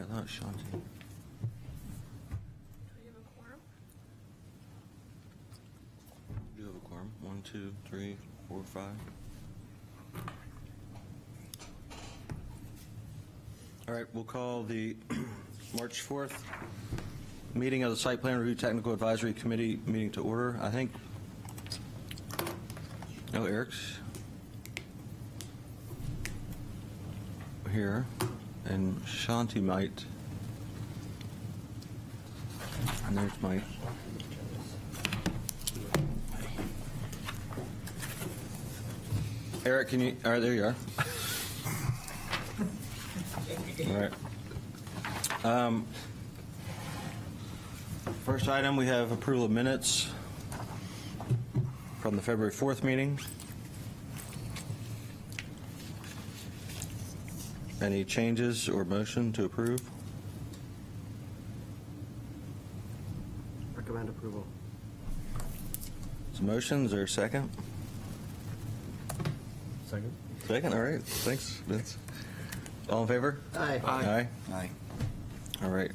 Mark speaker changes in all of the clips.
Speaker 1: thought Shanti.
Speaker 2: Do we have a quorum?
Speaker 1: You have a quorum. 1, 2, 3, 4, 5. All right, we'll call the March 4th meeting of the Site Plan Review Technical Advisory Committee meeting to order. I think, oh, Eric's here, and Shanti might, and there's Mike. Eric, can you, all right, there you are. All right. First item, we have approval of minutes from the February 4th meeting. Any changes or motion to approve?
Speaker 3: Recommend approval.
Speaker 1: Is motion, is there a second?
Speaker 3: Second.
Speaker 1: Second, all right, thanks, Vince. All in favor?
Speaker 3: Aye.
Speaker 1: Aye.
Speaker 3: Aye.
Speaker 1: All right.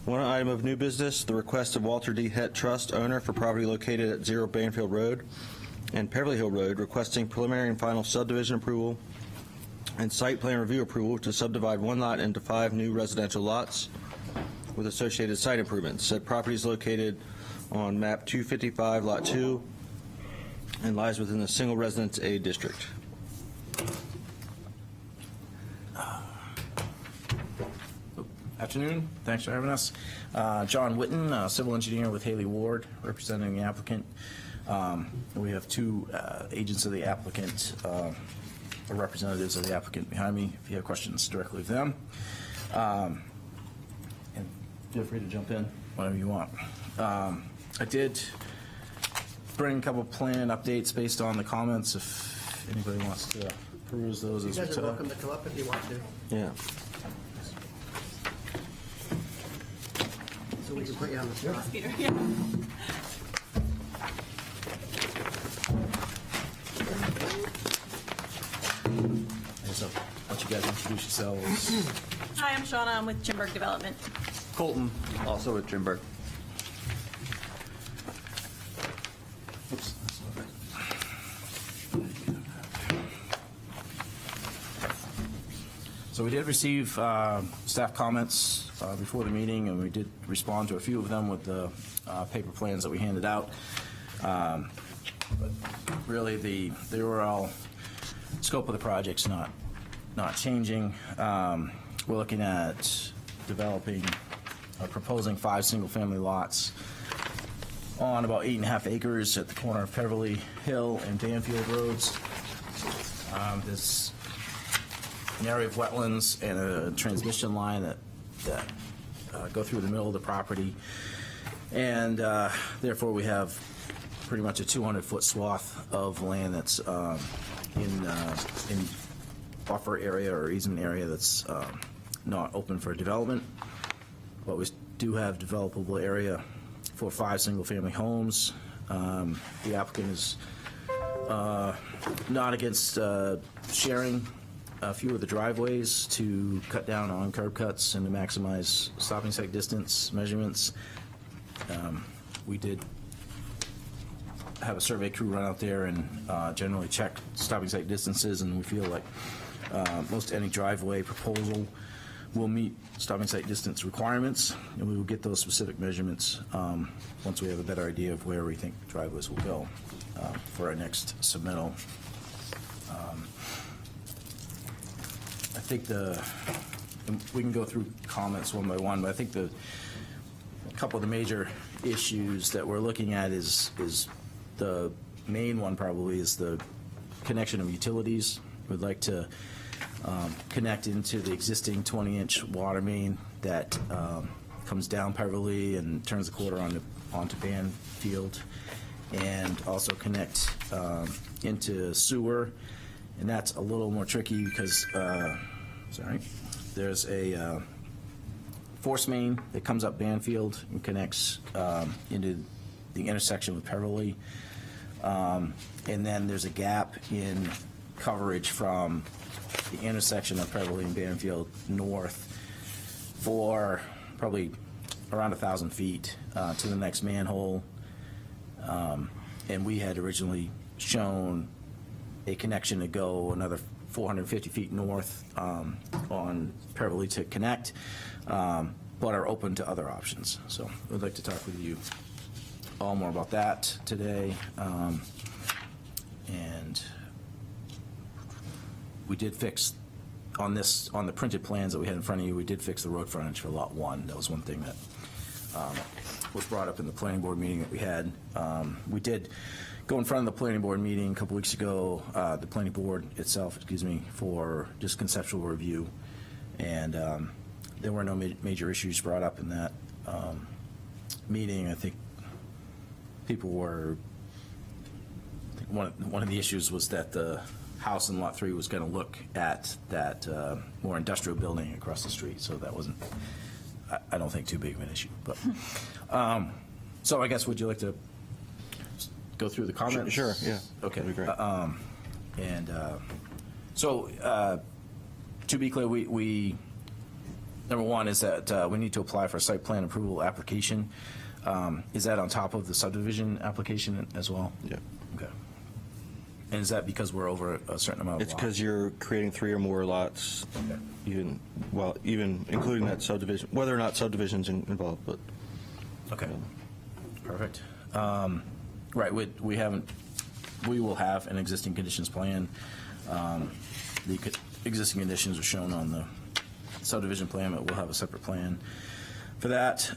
Speaker 1: One item of new business, the request of Walter D. Het Trust, owner for property located at 0 Banfield Road and Beverly Hill Road, requesting preliminary and final subdivision approval and site plan review approval to subdivide one lot into 5 new residential lots with associated site improvements. Said property is located on map 255, lot 2, and lies within the single residence A district.
Speaker 4: Afternoon. Thanks for having us. John Witten, civil engineer with Haley Ward, representing the applicant. We have 2 agents of the applicant, or representatives of the applicant behind me. If you have questions directly with them, and feel free to jump in whenever you want. I did bring a couple plan updates based on the comments. If anybody wants to peruse those
Speaker 3: You
Speaker 4: as we
Speaker 3: guys are
Speaker 4: talk.
Speaker 3: welcome to come up if you want to,
Speaker 1: Yeah.
Speaker 3: so we can put you on the spot.
Speaker 2: Peter, yeah.
Speaker 4: So, why don't you guys introduce yourselves?
Speaker 2: Hi, I'm Shauna. I'm with Jimberg Development.
Speaker 1: Colton, also with Jimberg.
Speaker 4: Oops, that's not right. So we did receive staff comments before the meeting, and we did respond to a few of them with the paper plans that we handed out. But really, the overall scope of the project's not changing. We're looking at developing, proposing 5 single-family lots on about 8.5 acres at the corner of Beverly Hill and Banfield Roads. There's an area of wetlands and a transmission line that go through the middle of the property, and therefore we have pretty much a 200-foot swath of land that's in buffer area or easement area that's not open for development. But we do have developable area for 5 single-family homes. The applicant is not against sharing a few of the driveways to cut down on curb cuts and to maximize stopping site distance measurements. We did have a survey crew run out there and generally check stopping site distances, and we feel like most any driveway proposal will meet stopping site distance requirements, and we will get those specific measurements once we have a better idea of where we think driveways will go for our next submittal. I think we can go through comments one by one, but I think a couple of the major issues that we're looking at is the main one probably is the connection of utilities. We'd like to connect into the existing 20-inch water main that comes down Beverly and turns the corner onto Banfield, and also connect into sewer. And that's a little more tricky because, there's a force main that comes up Banfield and connects into the intersection with Beverly. And then there's a gap in coverage from the intersection of Beverly and Banfield north for probably around 1,000 feet to the next manhole. And we had originally shown a connection to go another 450 feet north on Beverly to connect, but are open to other options. So we'd like to talk with you all more about that today. And we did fix on the printed plans that we had in front of you, we did fix the road frontage for Lot 1. That was one thing that was brought up in the planning board meeting that we had. We did go in front of the planning board meeting a couple weeks ago, the planning board itself, for just conceptual review. And there were no major issues brought up in that meeting. I think people were, one of the issues was that the house in Lot 3 was going to look at that more industrial building across the street. So that wasn't, I don't think, too big of an issue. But so I guess, would you like to go through the comments?
Speaker 1: Sure, yeah.
Speaker 4: Okay.
Speaker 1: That'd be great.
Speaker 4: So to be clear, we number one is that we need to apply for a site plan approval application. Is that on top of the subdivision application as well?
Speaker 1: Yeah.
Speaker 4: Okay. And is that because we're over a certain amount of
Speaker 1: It's
Speaker 4: lots?
Speaker 1: because you're creating 3 or more lots,
Speaker 4: Okay.
Speaker 1: even including that subdivision, whether or not subdivision's involved, but.
Speaker 4: Okay, perfect. Right, we will have an existing conditions plan. The existing conditions are shown on the subdivision plan, but we'll have a separate plan for that.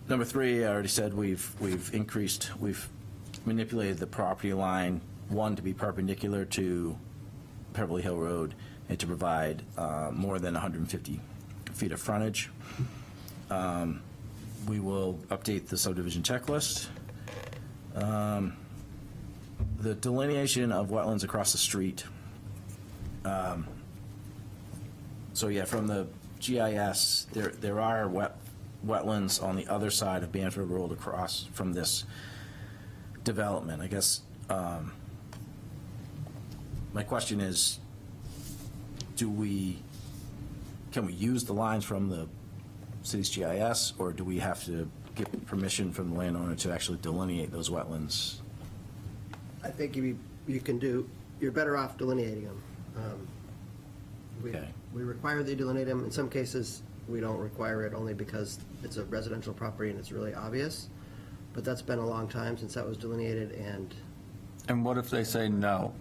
Speaker 4: Number 3, I already said we've manipulated the property line, one, to be perpendicular to Beverly Hill Road and to provide more than 150 feet of frontage. We will update the subdivision checklist. The delineation of wetlands across the street. So yeah, from the GIS, there are wetlands on the other side of Banfield Road across from this development. I guess my question is, can we use the lines from the city's GIS, or do we have to get permission from the landowner to actually delineate those wetlands?
Speaker 3: I think you can do, you're better off delineating them.
Speaker 4: Okay.
Speaker 3: We require that you delineate them. In some cases, we don't require it only because it's a residential property and it's really obvious. But that's been a long time since that was delineated, and
Speaker 5: And what if they say no?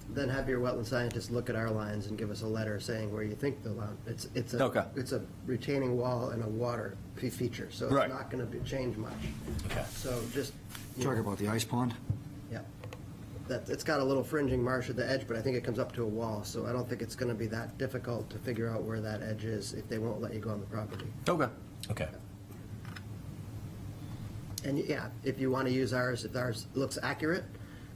Speaker 3: then have your wetland scientist look at our lines and give us a letter saying where you think the line, it's
Speaker 5: Okay.
Speaker 3: a retaining wall and a water feature, so
Speaker 5: Right.
Speaker 3: it's not gonna change much.
Speaker 4: Okay.
Speaker 3: So just,
Speaker 6: Talking about the ice pond?
Speaker 3: yeah. It's got a little fringing marsh at the edge, but I think it comes up to a wall, so I don't think it's gonna be that difficult to figure out where that edge is if they won't let you go on the property.
Speaker 5: Okay.
Speaker 4: Okay.
Speaker 3: And yeah, if you want to use ours, if ours looks accurate,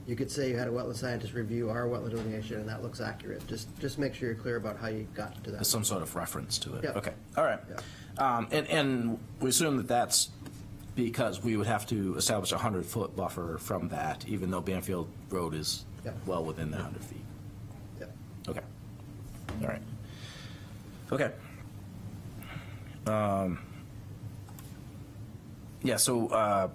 Speaker 3: you could say you had a wetland scientist review our wetland delineation and that looks accurate. Just make sure you're clear about how you got to
Speaker 4: There's
Speaker 3: that.
Speaker 4: some sort of reference to it.
Speaker 3: Yeah.
Speaker 4: Okay, all right. And we assume that that's because we would have to establish a 100-foot buffer from that, even though Banfield Road is
Speaker 3: Yeah.
Speaker 4: well within the 100 feet.
Speaker 3: Yeah.
Speaker 4: Okay, all right. Okay. Yeah, so,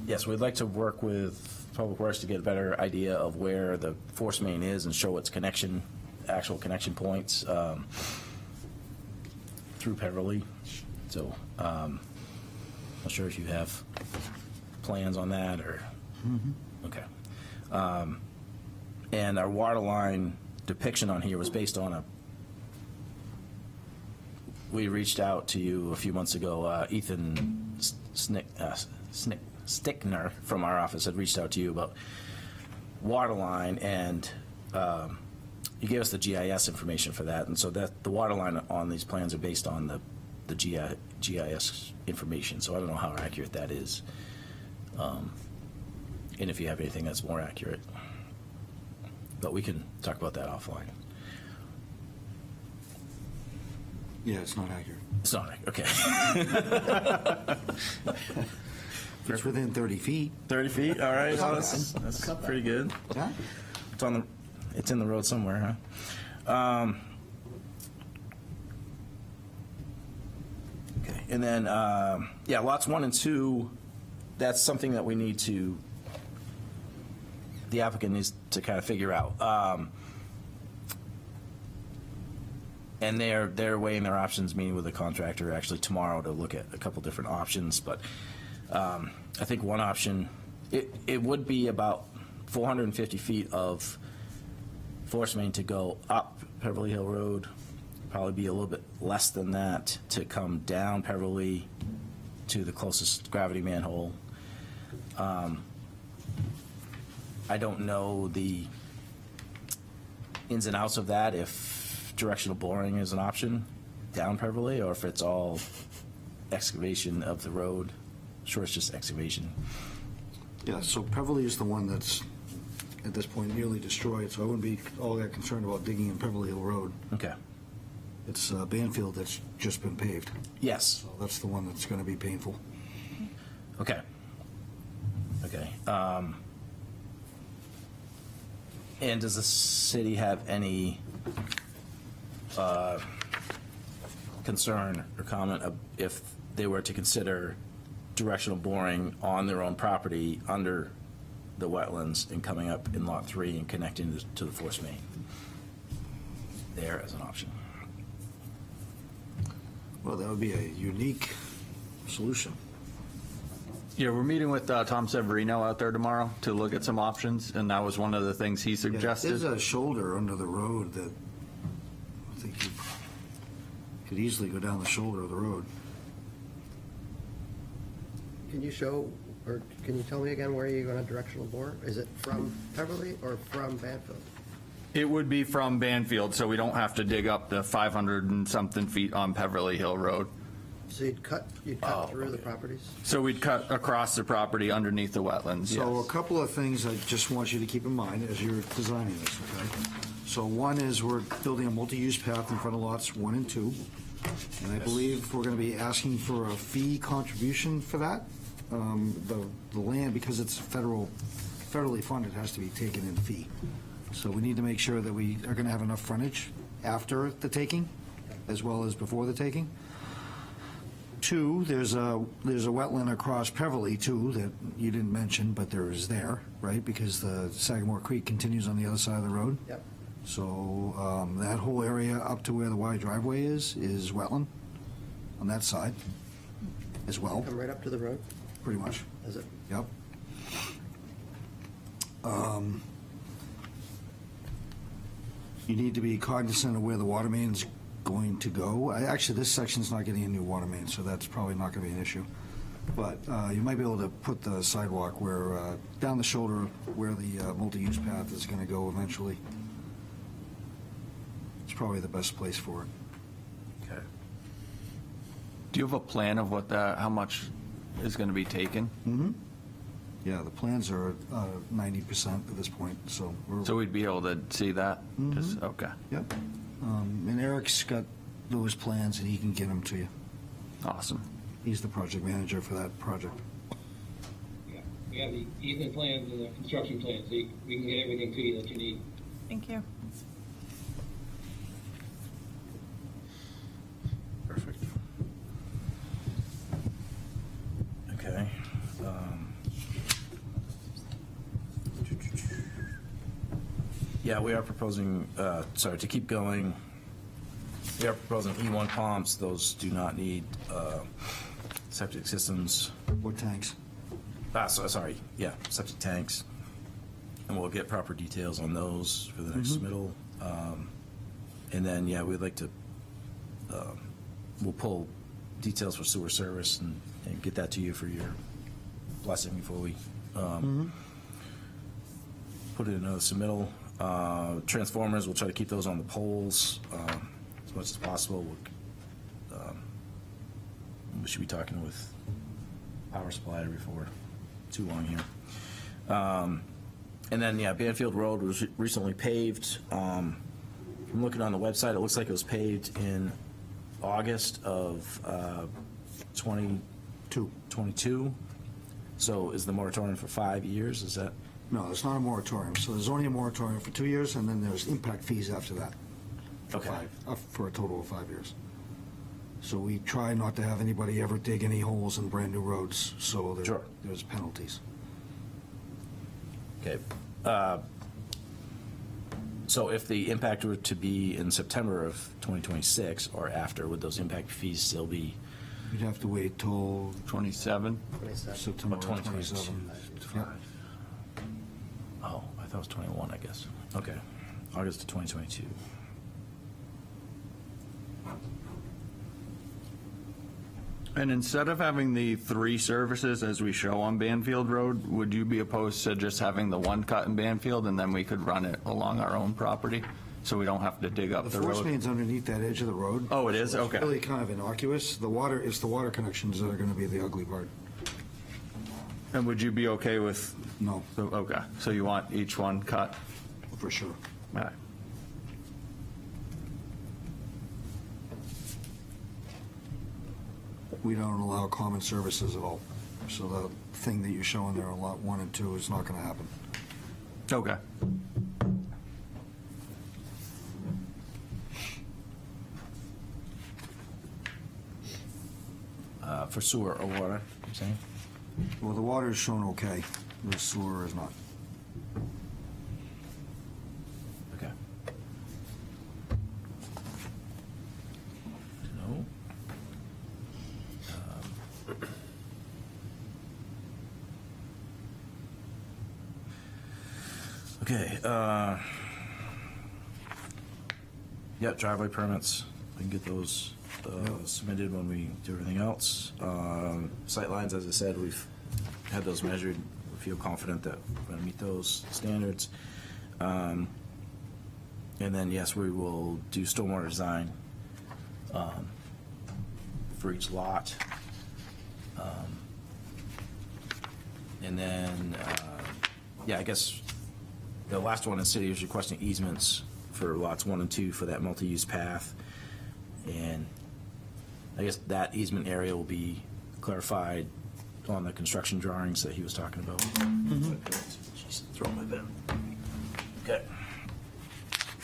Speaker 4: yes, we'd like to work with Public Works to get a better idea of where the force main is and show its actual connection points through Beverly. So, not sure if you have plans on that or, okay. And our water line depiction on here was based on we reached out to you a few months ago. Ethan Stickner from our office had reached out to you about water line, and you gave us the GIS information for that. And so that the water line on these plans are based on the GIS information. So I don't know how accurate that is, and if you have anything that's more accurate. But we can talk about that offline.
Speaker 6: Yeah, it's not accurate.
Speaker 4: Sonic, okay.
Speaker 6: It's within 30 feet.
Speaker 4: 30 feet, all right, so that's pretty good.
Speaker 6: Yeah.
Speaker 4: It's in the road somewhere, huh? Okay, and then, yeah, lots 1 and 2, that's something that we need to, the applicant needs to kind of figure out. And they're weighing their options, meeting with the contractor actually tomorrow to look at a couple different options, but I think one option, it would be about 450 feet of force main to go up Beverly Hill Road, probably be a little bit less than that to come down Beverly to the closest gravity manhole. I don't know the ins and outs of that, if directional boring is an option down Beverly, or if it's all excavation of the road. Sure, it's just excavation.
Speaker 6: Yeah, so Beverly is the one that's, at this point, nearly destroyed, so I wouldn't be all that concerned about digging in Beverly Hill Road.
Speaker 4: Okay.
Speaker 6: It's Banfield that's just been paved,
Speaker 4: Yes.
Speaker 6: so that's the one that's going to be painful.
Speaker 4: Okay. Okay. And does the city have any concern or comment if they were to consider directional boring on their own property under the wetlands and coming up in Lot 3 and connecting to the force main there as an option?
Speaker 6: Well, that would be a unique solution.
Speaker 5: Yeah, we're meeting with Tom Severino out there tomorrow to look at some options, and that was one of the things he
Speaker 6: Yeah,
Speaker 5: suggested.
Speaker 6: There's a shoulder under the road that I think you could easily go down the shoulder of the road.
Speaker 3: Can you show, or can you tell me again where you're going to directional bore? Is it from Beverly or from Banfield?
Speaker 5: It would be from Banfield, so we don't have to dig up the 500 and something feet on Beverly Hill Road.
Speaker 3: So you'd cut through the properties?
Speaker 5: So we'd cut across the property underneath the wetlands,
Speaker 6: So a
Speaker 5: yes.
Speaker 6: couple of things I just want you to keep in mind as you're designing this, okay? So one is we're building a multi-use path in front of lots 1 and 2. And I believe we're going to be asking for a fee contribution for that. The land, because it's federally funded, has to be taken in fee. So we need to make sure that we are going to have enough frontage after the taking, as well as before the taking. 2, there's a wetland across Beverly, too, that you didn't mention, but there is there, right? Because the Sagamore Creek continues on the other side of the road.
Speaker 3: Yep.
Speaker 6: So that whole area up to where the wide driveway is wetland on that side as well,
Speaker 3: Come right up to the road,
Speaker 6: pretty much.
Speaker 3: is it?
Speaker 6: Yep. You need to be cognizant of where the water main's going to go. Actually, this section's not getting a new water main, so that's probably not going to be an issue. But you might be able to put the sidewalk where, down the shoulder where the multi-use path is going to go eventually. It's probably the best place for it.
Speaker 4: Okay.
Speaker 5: Do you have a plan of what how much is going to be taken?
Speaker 6: Mm-hmm. Yeah, the plans are 90% at this point, so we're...
Speaker 5: So we'd be able to see that? Just- Okay,
Speaker 6: Yep. And Eric's got those plans, and he can get them to you.
Speaker 5: awesome.
Speaker 6: He's the project manager for that project.
Speaker 7: Yeah, we have the easement plans and the construction plans, so we can get everything to you that you need.
Speaker 2: Thank you.
Speaker 4: Perfect. Okay. Yeah, we are proposing, to keep going, we are proposing E1 pumps. Those do not need septic systems.
Speaker 6: What tanks?
Speaker 4: Septic tanks. And we'll get proper details on those for the next submittal. And then, we'd like to, we'll pull details for sewer service and get that to you for your blessing before we put it in another submittal. Transformers, we'll try to keep those on the poles as much as possible. We should be talking with power supply before too long here. And then, Banfield Road was recently paved. From looking on the website, it looks like it was paved in August of 2022. So is the moratorium for 5 years? Is that?
Speaker 6: No, it's not a moratorium. So there's only a moratorium for 2 years, and then there's impact fees after that. For
Speaker 4: Okay.
Speaker 6: for a total of 5 years. So we try not to have anybody ever dig any holes in brand-new roads, so
Speaker 4: Sure.
Speaker 6: there's penalties.
Speaker 4: Okay. So if the impact were to be in September of 2026 or after, would those impact fees still be?
Speaker 6: You'd have to wait till
Speaker 5: 27?
Speaker 3: 27.
Speaker 6: September
Speaker 4: Or 2027.
Speaker 6: 27. Yep.
Speaker 4: Oh, I thought it was 21, I guess. Okay. August of 2022.
Speaker 5: And instead of having the 3 services as we show on Banfield Road, would you be opposed to just having the 1 cut in Banfield and then we could run it along our own property? So we don't have to dig up
Speaker 6: The
Speaker 5: the
Speaker 6: force
Speaker 5: road?
Speaker 6: main's underneath that edge of the road.
Speaker 5: Oh, it is?
Speaker 6: So it's
Speaker 5: Okay.
Speaker 6: really kind of innocuous. It's the water connections that are going to be the ugly part.
Speaker 5: And would you be okay with,
Speaker 6: No,
Speaker 5: okay, so you want each one cut?
Speaker 6: for sure.
Speaker 5: All right.
Speaker 6: We don't allow common services at all. So the thing that you're showing there on lot 1 and 2 is not going to happen.
Speaker 5: Okay.
Speaker 4: For sewer or water, you're saying?
Speaker 6: Well, the water is shown okay. The sewer is not.
Speaker 4: Okay. No. Okay, yeah, driveway permits, we can get those submitted when we do everything else. Sightlines, as I said, we've had those measured, we feel confident that we're gonna meet those standards. And then, yes, we will do stormwater design for each lot. And then, yeah, I guess the last one, the city is requesting easements for lots 1 and 2 for that multi-use path. And I guess that easement area will be clarified on the construction drawings that he was talking about. Jeez, throw my pen. Okay.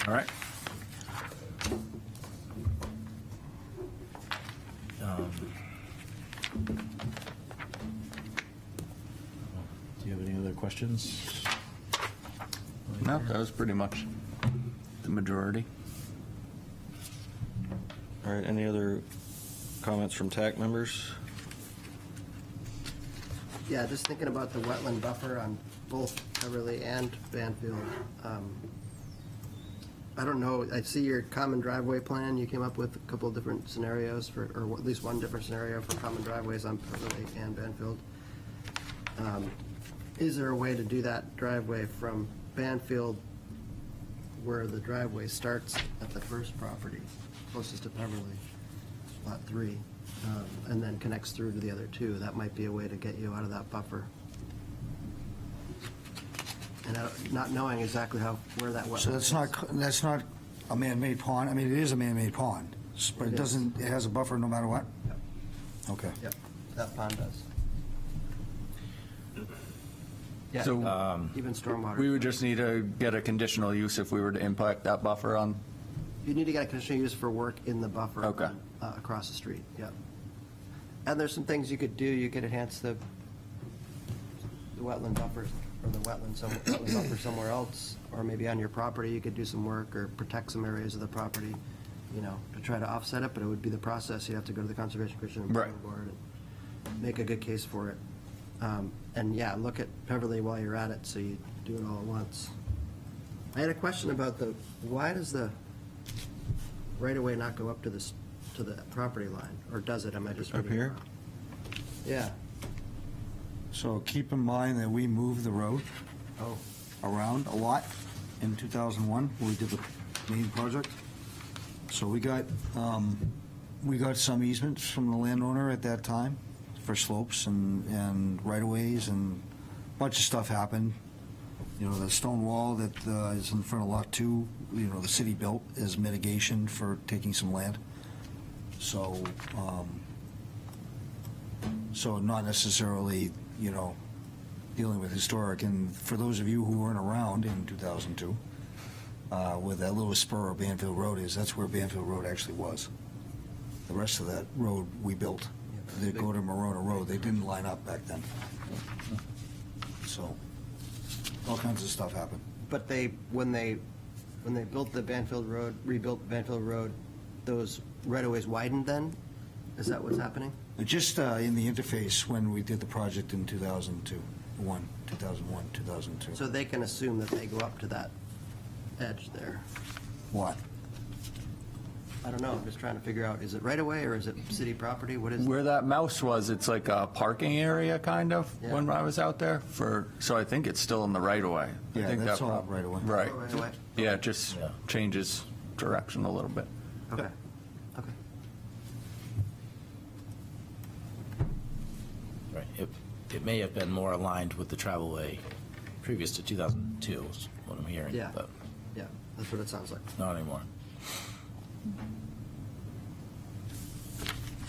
Speaker 4: All right. Do you have any other questions?
Speaker 5: No, that was pretty much the majority.
Speaker 1: All right, any other comments from TAC members?
Speaker 3: Yeah, just thinking about the wetland buffer on both Beverly and Banfield. I don't know, I see your common driveway plan, you came up with a couple of different scenarios for, or at least one different scenario for common driveways on Beverly and Banfield. Is there a way to do that driveway from Banfield where the driveway starts at the first property, closest to Beverly, lot 3, and then connects through to the other 2? That might be a way to get you out of that buffer. And not knowing exactly where that wetland is.
Speaker 6: So that's not a man-made pond? I mean, it is a man-made pond, but
Speaker 3: It
Speaker 6: it
Speaker 3: is.
Speaker 6: doesn't, it has a buffer no matter what?
Speaker 3: Yep.
Speaker 6: Okay.
Speaker 3: Yep, that pond does. Yeah,
Speaker 5: So
Speaker 3: even stormwater.
Speaker 5: we would just need to get a conditional use if we were to impact that buffer on,
Speaker 3: You need to get a conditional use for work in the buffer.
Speaker 5: Okay.
Speaker 3: Across the street, yep. And there's some things you could do, you could enhance the wetland buffers, or the wetland buffer somewhere else, or maybe on your property, you could do some work, or protect some areas of the property, to try to offset it, but it would be the process, you'd have to go to the Conservation Commission and planning
Speaker 5: Right.
Speaker 3: board and make a good case for it. And yeah, look at Beverly while you're at it, so you do it all at once. I had a question about why does the right-of-way not go up to the property line, or does it? Am I just
Speaker 1: Up
Speaker 3: reading it
Speaker 1: here?
Speaker 3: wrong? Yeah.
Speaker 6: So keep in mind that we moved the road
Speaker 3: Oh,
Speaker 6: around a lot in 2001, when we did the main project. So we got some easements from the landowner at that time for slopes and right-of-ways, and a bunch of stuff happened. The stone wall that is in front of Lot 2, the city built as mitigation for taking some land. So not necessarily you know, dealing with historic, and for those of you who weren't around in 2002, where that little spur of Banfield Road is, that's where Banfield Road actually was. The rest of that road we built. They go to Marona Road, they didn't line up back then. So, all kinds of stuff happened.
Speaker 3: But when they built the Banfield Road, rebuilt Banfield Road, those right-of-ways widened then? Is that what's happening?
Speaker 6: Just in the interface when we did the project in 2001, 2002.
Speaker 3: So they can assume that they go up to that edge there.
Speaker 6: What?
Speaker 3: I don't know, I'm just trying to figure out, is it right-of-way or is it city property? What is it?
Speaker 5: Where that mouse was, it's like a parking area, kind of,
Speaker 3: Yeah.
Speaker 5: when I was out there, so I think it's still in the right-of-way. I
Speaker 6: Yeah,
Speaker 5: think
Speaker 6: that's
Speaker 5: that
Speaker 6: all
Speaker 5: prob-
Speaker 6: right-of-way.
Speaker 5: Right.
Speaker 3: Right-of-way?
Speaker 5: Yeah, it just
Speaker 4: Yeah.
Speaker 5: changes direction a little bit.
Speaker 3: Okay, okay.
Speaker 4: Right. It may have been more aligned with the travelway previous to 2002, is what I'm hearing.
Speaker 3: Yeah.
Speaker 4: But
Speaker 3: Yeah, that's what it sounds like.
Speaker 4: not anymore.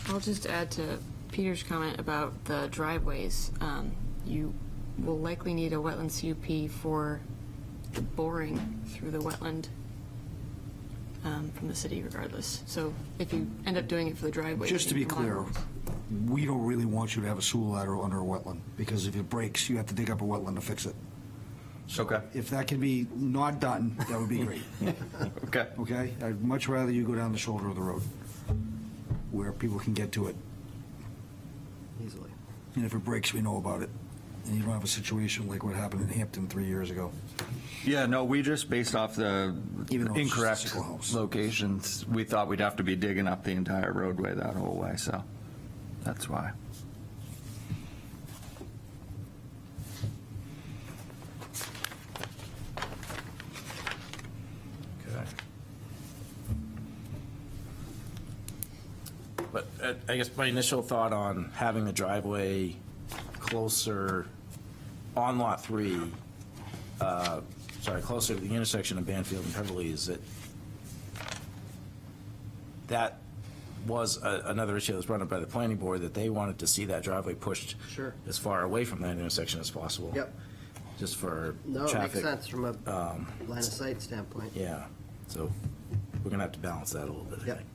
Speaker 8: I'll just add to Peter's comment about the driveways. You will likely need a wetland CUP for the boring through the wetland from the city regardless. So if you end up doing it for the driveway.
Speaker 6: Just to be
Speaker 8: you can
Speaker 6: clear,
Speaker 8: model-
Speaker 6: we don't really want you to have a sewer lateral under a wetland, because if it breaks, you have to dig up a wetland to fix it.
Speaker 5: Okay.
Speaker 6: If that can be not done, that would be great,
Speaker 5: Okay.
Speaker 6: okay? I'd much rather you go down the shoulder of the road, where people can get to it.
Speaker 3: Easily.
Speaker 6: And if it breaks, we know about it. And you don't have a situation like what happened in Hampton 3 years ago.
Speaker 5: Yeah, no, we just, based off the
Speaker 6: Even though it's just a
Speaker 5: incorrect
Speaker 6: single house.
Speaker 5: locations, we thought we'd have to be digging up the entire roadway that whole way, so that's why.
Speaker 4: Okay. But I guess my initial thought on having the driveway closer on Lot 3, closer to the intersection of Banfield and Beverly, is that was another issue that was brought up by the planning board, that they wanted to see that driveway pushed
Speaker 3: Sure.
Speaker 4: as far away from that intersection as possible.
Speaker 3: Yep.
Speaker 4: Just for
Speaker 3: No, it makes
Speaker 4: traffic.
Speaker 3: sense from a line of sight standpoint.
Speaker 4: Yeah, so we're gonna have to balance that a little bit, I
Speaker 3: Yep.
Speaker 4: think.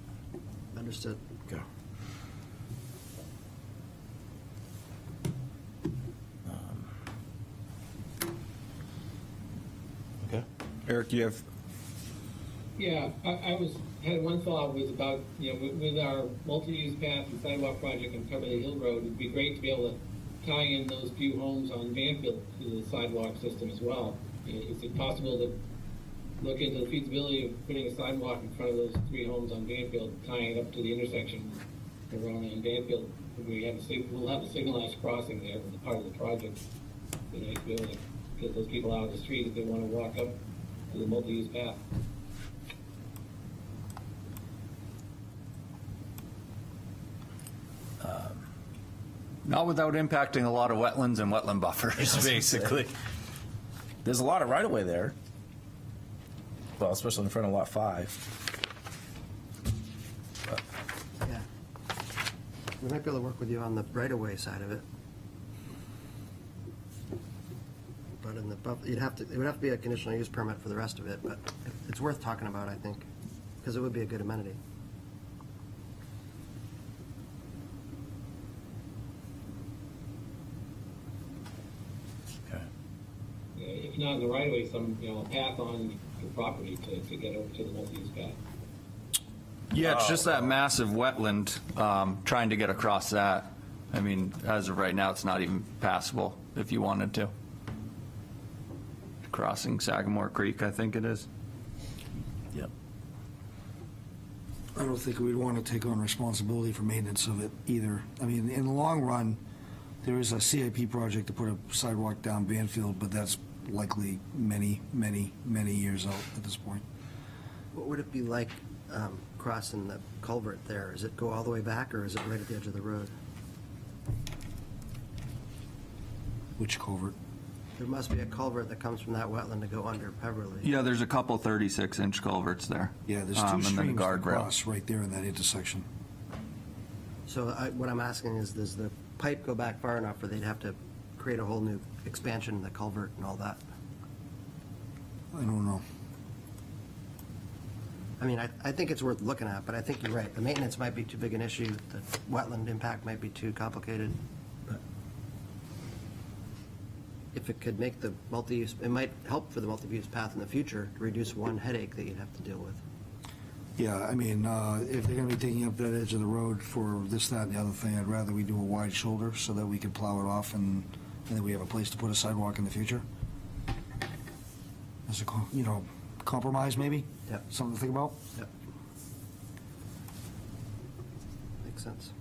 Speaker 3: Understood.
Speaker 4: Okay. Okay.
Speaker 5: Eric, you have,
Speaker 7: Yeah, had one thought was about, with our multi-use path and sidewalk project on Beverly Hill Road, it'd be great to be able to tie in those few homes on Banfield to the sidewalk system as well. Is it possible to look into the feasibility of putting a sidewalk in front of those 3 homes on Banfield, tying it up to the intersection of Verona and Banfield? We'll have a signalized crossing there as part of the project. It'd be nice to be able to get those people out of the street if they want to walk up to the multi-use path.
Speaker 5: not without impacting a lot of wetlands and wetland buffers, basically.
Speaker 4: There's a lot of right-of-way there. Well, especially in front of Lot 5.
Speaker 3: Yeah. We might be able to work with you on the right-of-way side of it. But in the, it would have to be a conditional use permit for the rest of it, but it's worth talking about, I think, because it would be a good amenity.
Speaker 4: Okay.
Speaker 7: If not in the right of way, a path on the property to get over to the multi-use path.
Speaker 5: Yeah, it's just that massive wetland, trying to get across that. I mean, as of right now, it's not even passable if you wanted to. Crossing Sagamore Creek, I think it is.
Speaker 4: Yep.
Speaker 6: I don't think we'd want to take on responsibility for maintenance of it either. I mean, in the long run, there is a CIP project to put a sidewalk down Banfield, but that's likely many, many, many years out at this point.
Speaker 3: What would it be like crossing the culvert there? Does it go all the way back, or is it right at the edge of the road?
Speaker 6: Which culvert?
Speaker 3: There must be a culvert that comes from that wetland to go under Peverly.
Speaker 5: Yeah, there's a couple 36-inch culverts there.
Speaker 6: Yeah, there's
Speaker 5: and
Speaker 6: two
Speaker 5: then a
Speaker 6: streams that
Speaker 5: guardrail.
Speaker 6: cross right there in that intersection.
Speaker 3: So what I'm asking is, does the pipe go back far enough where they'd have to create a whole new expansion, the culvert and all that.
Speaker 6: I don't know.
Speaker 3: I mean, I think it's worth looking at, but I think you're right. The maintenance might be too big an issue, the wetland impact might be too complicated. But if it could make the multi-use, it might help for the multi-use path in the future to reduce one headache that you'd have to deal with.
Speaker 6: Yeah, I mean, if they're gonna be taking up that edge of the road for this, that, and the other thing, I'd rather we do a wide shoulder so that we can plow it off and then we have a place to put a sidewalk in the future. As a, compromise maybe?
Speaker 3: Yep.
Speaker 6: Something to think about?
Speaker 3: Yep. Makes sense.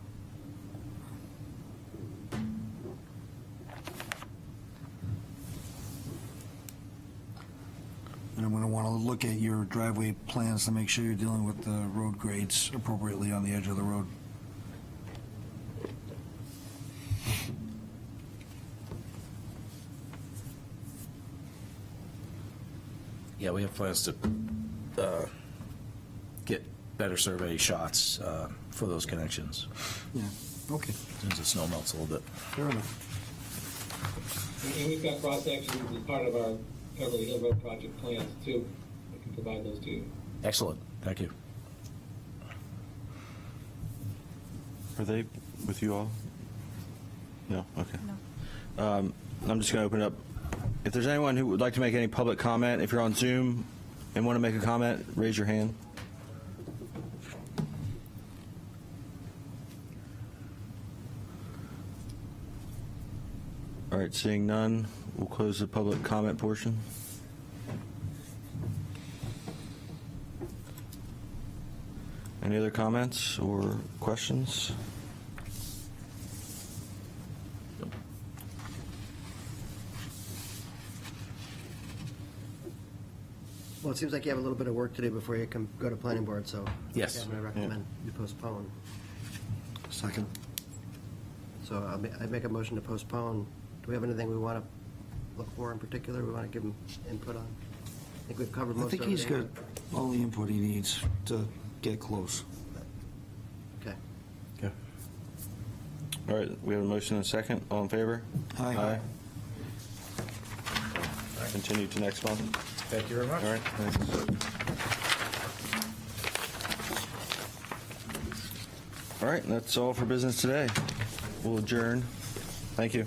Speaker 6: And I'm gonna wanna look at your driveway plans to make sure you're dealing with the road grades appropriately on the edge of the road.
Speaker 4: Yeah, we have plans to get better survey shots for those connections,
Speaker 6: Yeah, okay,
Speaker 4: since the snow melts a little bit.
Speaker 6: fair enough.
Speaker 7: And we've got cross sections as part of our Beverly Hill Road project plans too. I can provide those to you.
Speaker 4: Excellent, thank you.
Speaker 1: Are they with you all? No? Okay. I'm just going to open it up. If there's anyone who would like to make any public comment, if you're on Zoom and want to make a comment, raise your hand. All right, seeing none, we'll close the public comment portion. Any other comments or questions?
Speaker 3: Well, it seems like you have a little bit of work to do before you can go to planning board, so.
Speaker 4: Yes.
Speaker 3: I'm going to recommend you postpone.
Speaker 6: Second.
Speaker 3: So I'd make a motion to postpone. Do we have anything we want to look for in particular, we want to give him input on? I think we've covered
Speaker 6: I
Speaker 3: most of
Speaker 6: think he's got
Speaker 3: everything.
Speaker 6: all the input he needs to get close.
Speaker 3: Okay.
Speaker 4: Okay.
Speaker 1: All right, we have a motion and a second. All in favor?
Speaker 6: Aye.
Speaker 1: Continue to next month.
Speaker 4: Thank you very much.
Speaker 1: All right, thanks. All right, that's all for business today. We'll adjourn. Thank you.